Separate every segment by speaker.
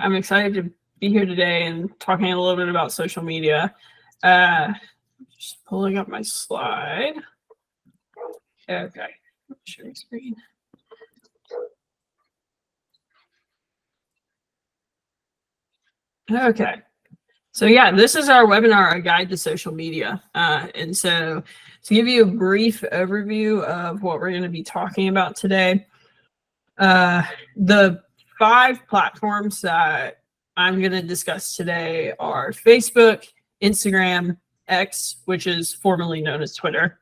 Speaker 1: I'm excited to be here today and talking a little bit about social media. Just pulling up my slide. Okay, share screen. Okay, so yeah, this is our webinar, A Guide to Social Media. And so to give you a brief overview of what we're going to be talking about today, the 5 platforms that I'm going to discuss today are Facebook, Instagram, X, which is formerly known as Twitter,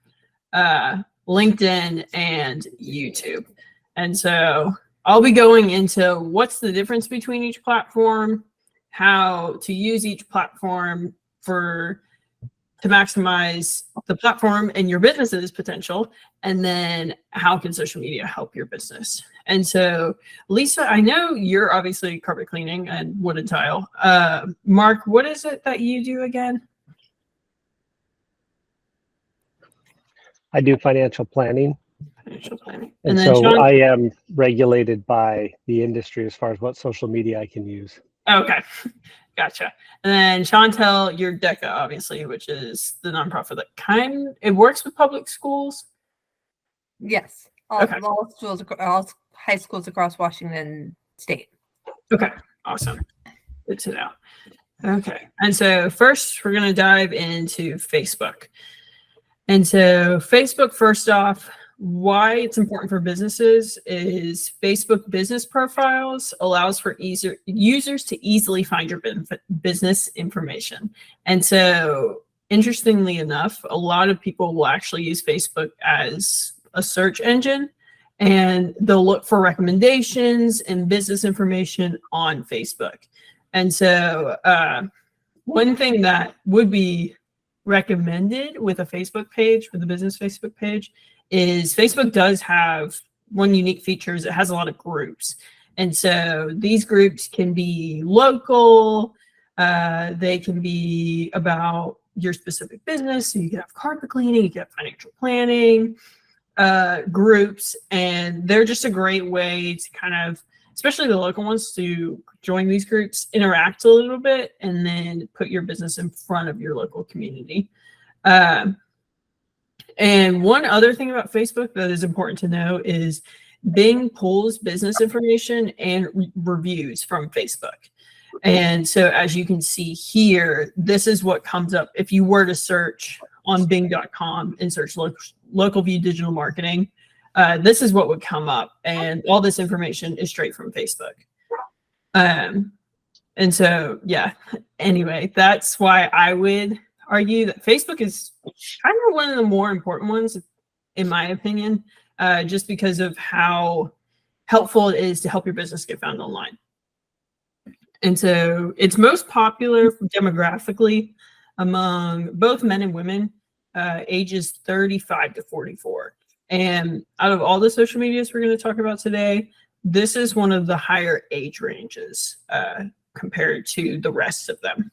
Speaker 1: LinkedIn, and YouTube. And so I'll be going into what's the difference between each platform, how to use each platform to maximize the platform and your business's potential, and then how can social media help your business. And so, Lisa, I know you're obviously carpet cleaning and wood and tile. Mark, what is it that you do again?
Speaker 2: I do financial planning.
Speaker 1: Financial planning.
Speaker 2: And
Speaker 1: then
Speaker 2: so
Speaker 1: Sean?
Speaker 2: I am regulated by the industry as far as what social media I can use.
Speaker 1: Okay, gotcha. And then Chantel, you're DECA, obviously, which is the nonprofit that it works with public schools.
Speaker 3: Yes, all schools, all high schools across Washington State.
Speaker 1: Okay, awesome. Good to know. Okay, and so first we're going to dive into Facebook. And so Facebook, first off, why it's important for businesses is Facebook business profiles allows for users to easily find your business information. And so interestingly enough, a lot of people will actually use Facebook as a search engine, and they'll look for recommendations and business information on Facebook. And so one thing that would be recommended with a Facebook page, with the business Facebook page, is Facebook does have one unique feature is it has a lot of groups. And so these groups can be local, they can be about your specific business. So you can have carpet cleaning, you can have financial planning groups, and they're just a great way to kind of, especially the local ones, to join these groups, interact a little bit, and then put your business in front of your local community. And one other thing about Facebook that is important to know is Bing pulls business information and reviews from Facebook. And so as you can see here, this is what comes up if you were to search on bing.com and search local view digital marketing. This is what would come up, and all this information is straight from Facebook. And so, yeah, anyway, that's why I would argue that Facebook is kind of one of the more important ones, in my opinion, just because of how helpful it is to help your business get found online. And so it's most popular demographically among both men and women, ages 35 to 44. And out of all the social medias we're going to talk about today, this is one of the higher age ranges compared to the rest of them.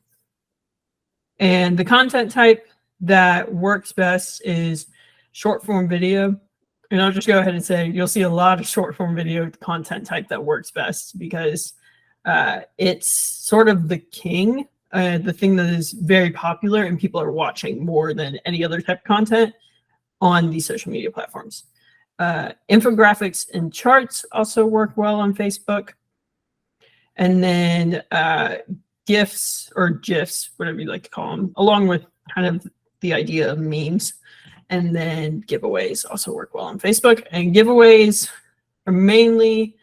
Speaker 1: And the content type that works best is short form video. And I'll just go ahead and say you'll see a lot of short form video content type that works best because it's sort of the king, the thing that is very popular and people are watching more than any other type of content on these social media platforms. Infographics and charts also work well on Facebook. And then GIFs or GIFs, whatever you like to call them, along with kind of the idea of memes. And then giveaways also work well on Facebook. And giveaways are mainly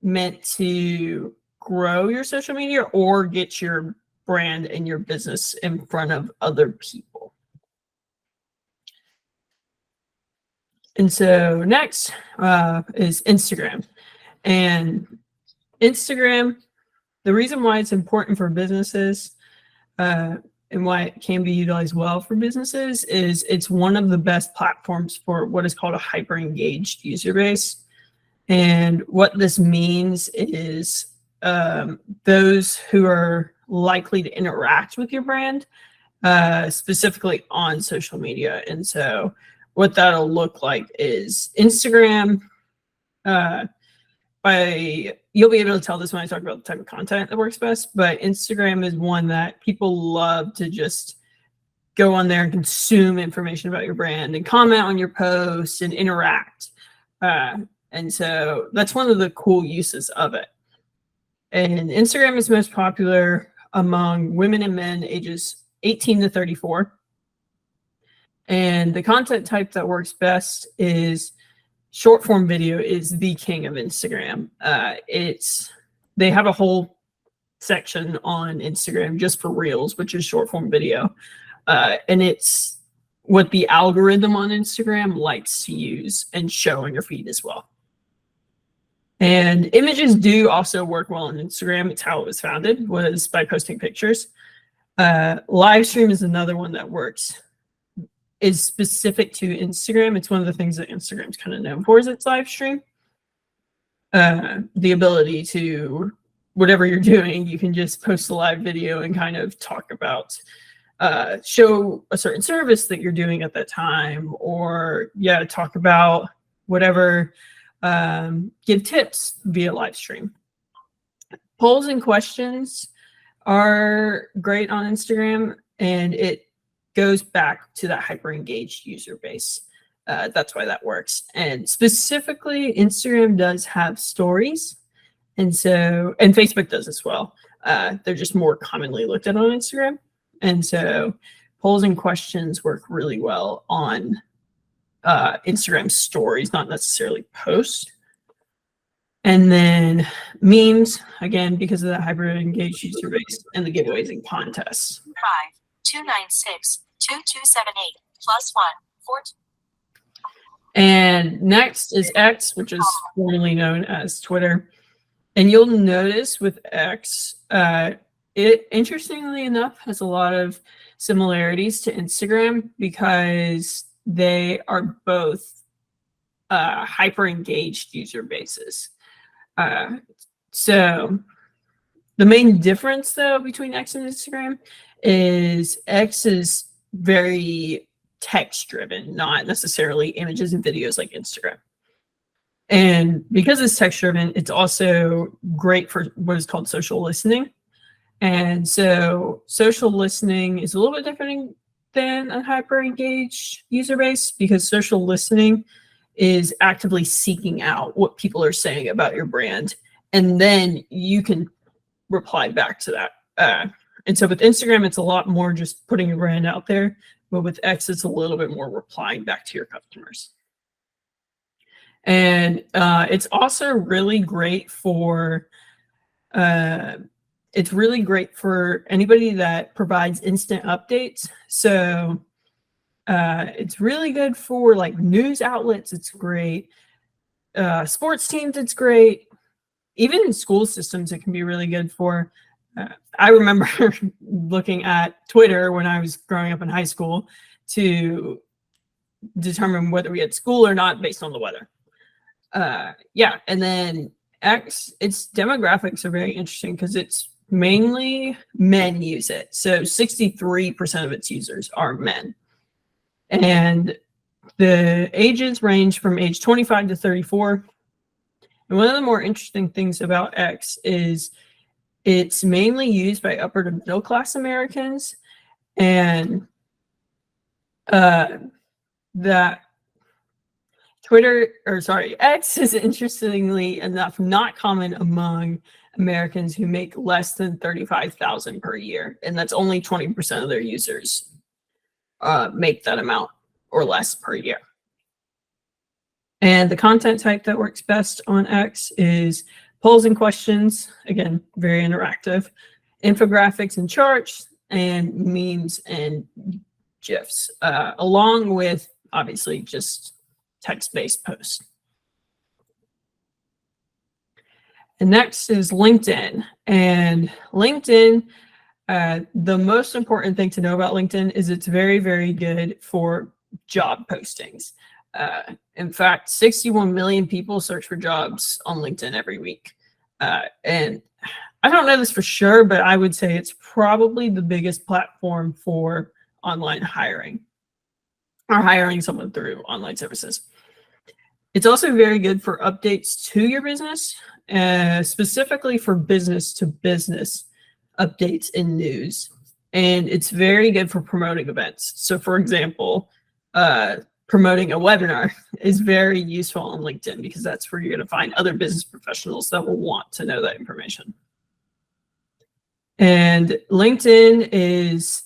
Speaker 1: meant to grow your social media or get your brand and your business in front of other people. And so next is Instagram. And Instagram, the reason why it's important for businesses and why it can be utilized well for businesses is it's one of the best platforms for what is called a hyper engaged user base. And what this means is those who are likely to interact with your brand, specifically on social media. And so what that'll look like is Instagram you'll be able to tell this when I talk about the type of content that works best, but Instagram is one that people love to just go on there and consume information about your brand and comment on your posts and interact. And so that's one of the cool uses of it. And Instagram is most popular among women and men ages 18 to 34. And the content type that works best is short form video is the king of Instagram. They have a whole section on Instagram just for Reels, which is short form video. And it's what the algorithm on Instagram likes to use and show on your feed as well. And images do also work well on Instagram. It's how it was founded, was by posting pictures. Live stream is another one that works, is specific to Instagram. It's one of the things that Instagram's kind of known for is its live stream. The ability to, whatever you're doing, you can just post a live video and kind of talk about, show a certain service that you're doing at that time, or talk about whatever, give tips via live stream. Polls and questions are great on Instagram, and it goes back to that hyper engaged user base. That's why that works. And specifically, Instagram does have stories, and Facebook does as well. They're just more commonly looked at on Instagram, and so polls and questions work really well on Instagram stories, not necessarily posts. And then memes, again, because of that hyper engaged user base, and the giveaways and contests.
Speaker 4: 529622278 +1 4.
Speaker 1: And next is X, which is formerly known as Twitter. And you'll notice with X, it, interestingly enough, has a lot of similarities to Instagram because they are both hyper engaged user bases. So the main difference, though, between X and Instagram is X is very text driven, not necessarily images and videos like Instagram. And because it's text driven, it's also great for what is called social listening. And so social listening is a little bit different than a hyper engaged user base, because social listening is actively seeking out what people are saying about your brand, and then you can reply back to that. And so with Instagram, it's a lot more just putting your brand out there, but with X, it's a little bit more replying back to your customers. And it's also really great for anybody that provides instant updates. So it's really good for like news outlets. It's great. Sports teams, it's great. Even in school systems, it can be really good for. I remember looking at Twitter when I was growing up in high school to determine whether we had school or not based on the weather. And then X, its demographics are very interesting because it's mainly men use it. So 63% of its users are men. And the ages range from age 25 to 34. And one of the more interesting things about X is it's mainly used by upper to middle class Americans, and that X is interestingly enough not common among Americans who make less than $35,000 per year, and that's only 20% of their users make that amount or less per year. And the content type that works best on X is polls and questions, again, very interactive, infographics and charts, and memes and GIFs, along with obviously just text-based posts. And next is LinkedIn. And LinkedIn, the most important thing to know about LinkedIn is it's very, very good for job postings. In fact, 61 million people search for jobs on LinkedIn every week. And I don't know this for sure, but I would say it's probably the biggest platform for online hiring or hiring someone through online services. It's also very good for updates to your business, specifically for business to business updates and news. And it's very good for promoting events. So for example, promoting a webinar is very useful on LinkedIn because that's where you're going to find other business professionals that will want to know that information. And LinkedIn is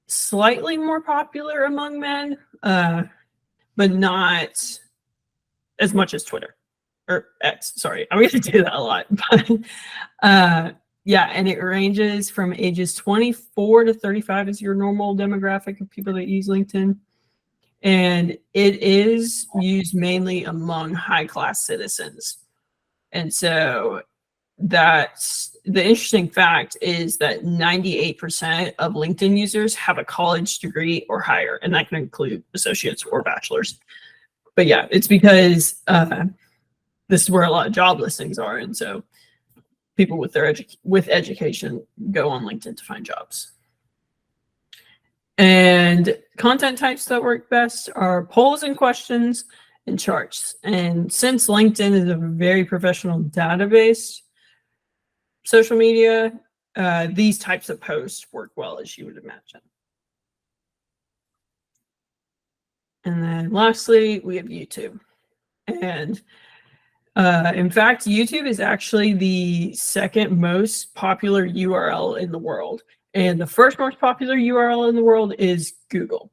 Speaker 1: slightly more popular among men, but not as much as Twitter or X. Sorry, I'm going to do that a lot. But yeah, and it ranges from ages 24 to 35 is your normal demographic of people that use LinkedIn. And it is used mainly among high-class citizens. And so that's the interesting fact is that 98% of LinkedIn users have a college degree or higher, and that can include associates or bachelors. But yeah, it's because this is where a lot of job listings are. And so people with their education go on LinkedIn to find jobs. And content types that work best are polls and questions and charts. And since LinkedIn is a very professional database, social media, these types of posts work well, as you would imagine. And then lastly, we have YouTube. And in fact, YouTube is actually the second most popular URL in the world. And the first most popular URL in the world is Google.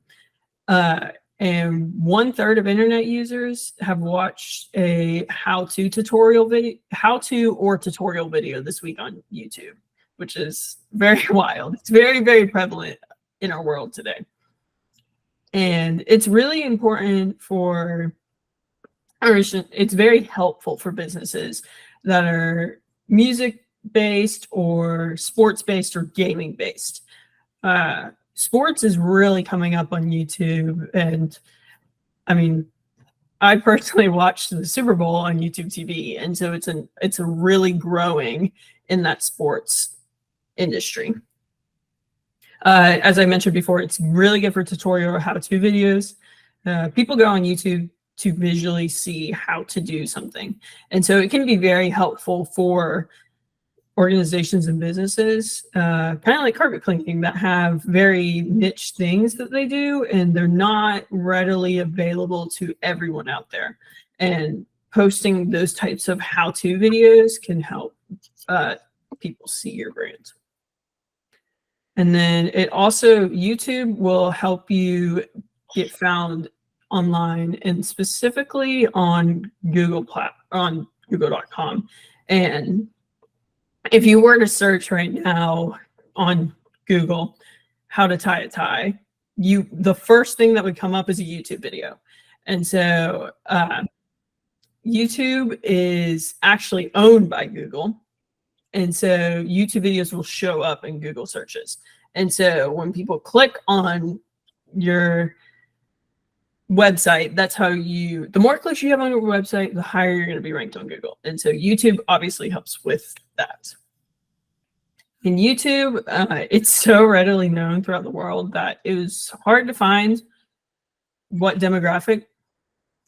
Speaker 1: And 1/3 of internet users have watched a how-to or tutorial video this week on YouTube, which is very wild. It's very, very prevalent in our world today. And it's really important it's very helpful for businesses that are music-based or sports-based or gaming-based. Sports is really coming up on YouTube. And I mean, I personally watched the Super Bowl on YouTube TV. And so it's a really growing in that sports industry. As I mentioned before, it's really good for tutorial or how-to videos. People go on YouTube to visually see how to do something. And so it can be very helpful for organizations and businesses, kind of like carpet cleaning, that have very niche things that they do, and they're not readily available to everyone out there. And posting those types of how-to videos can help people see your brand. And then YouTube will help you get found online, and specifically on Google.com. And if you were to search right now on Google how to tie a tie, the first thing that would come up is a YouTube video. And so YouTube is actually owned by Google. And so YouTube videos will show up in Google searches. And so when people click on your website, that's how the more clicks you have on your website, the higher you're going to be ranked on Google. And so YouTube obviously helps with that. In YouTube, it's so readily known throughout the world that it was hard to find what demographic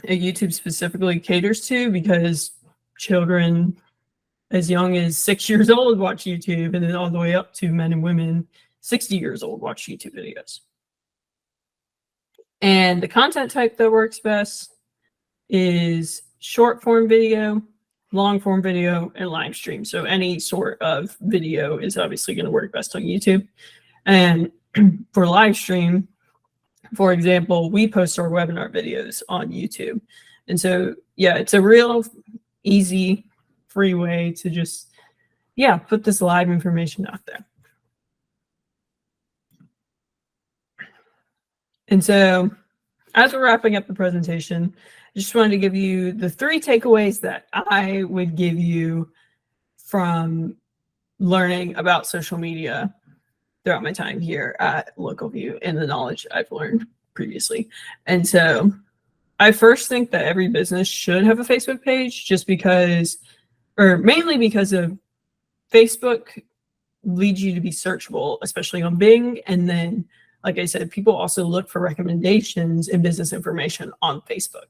Speaker 1: YouTube specifically caters to, because children as young as 6 years old watch YouTube, and then all the way up to men and women 60 years old watch YouTube videos. And the content type that works best is short form video, long form video, and live stream. So any sort of video is obviously going to work best on YouTube. And for live stream, for example, we post our webinar videos on YouTube. And so, yeah, it's a real easy, free way to just, put this live information out there. And so as we're wrapping up the presentation, I just wanted to give you the 3 takeaways that I would give you from learning about social media throughout my time here at LocalView and the knowledge I've learned previously. And so I first think that every business should have a Facebook page, mainly because of Facebook leads you to be searchable, especially on Bing. And then, like I said, people also look for recommendations and business information on Facebook.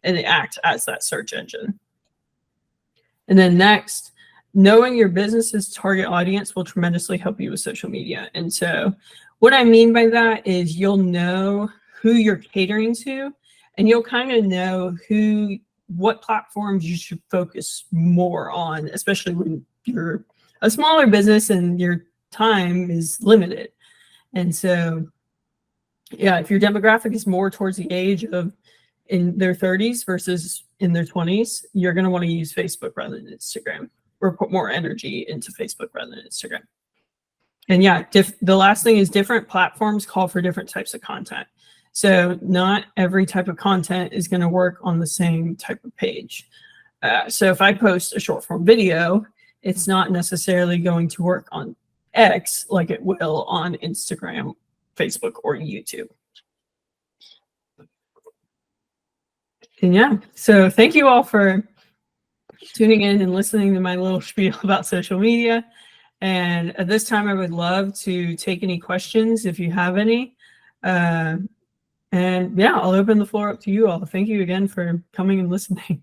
Speaker 1: and act as that search engine. And then next, knowing your business's target audience will tremendously help you with social media. And so what I mean by that is you'll know who you're catering to, and you'll kind of know what platforms you should focus more on, especially when you're a smaller business and your time is limited. And so, yeah, if your demographic is more towards the age of in their 30s versus in their 20s, you're going to want to use Facebook rather than Instagram, or put more energy into Facebook rather than Instagram. And yeah, the last thing is different platforms call for different types of content. So not every type of content is going to work on the same type of page. So if I post a short form video, it's not necessarily going to work on X like it will on Instagram, Facebook, or YouTube. And yeah, so thank you all for tuning in and listening to my little spiel about social media. And at this time, I would love to take any questions if you have any. And yeah, I'll open the floor up to you all. Thank you again for coming and listening.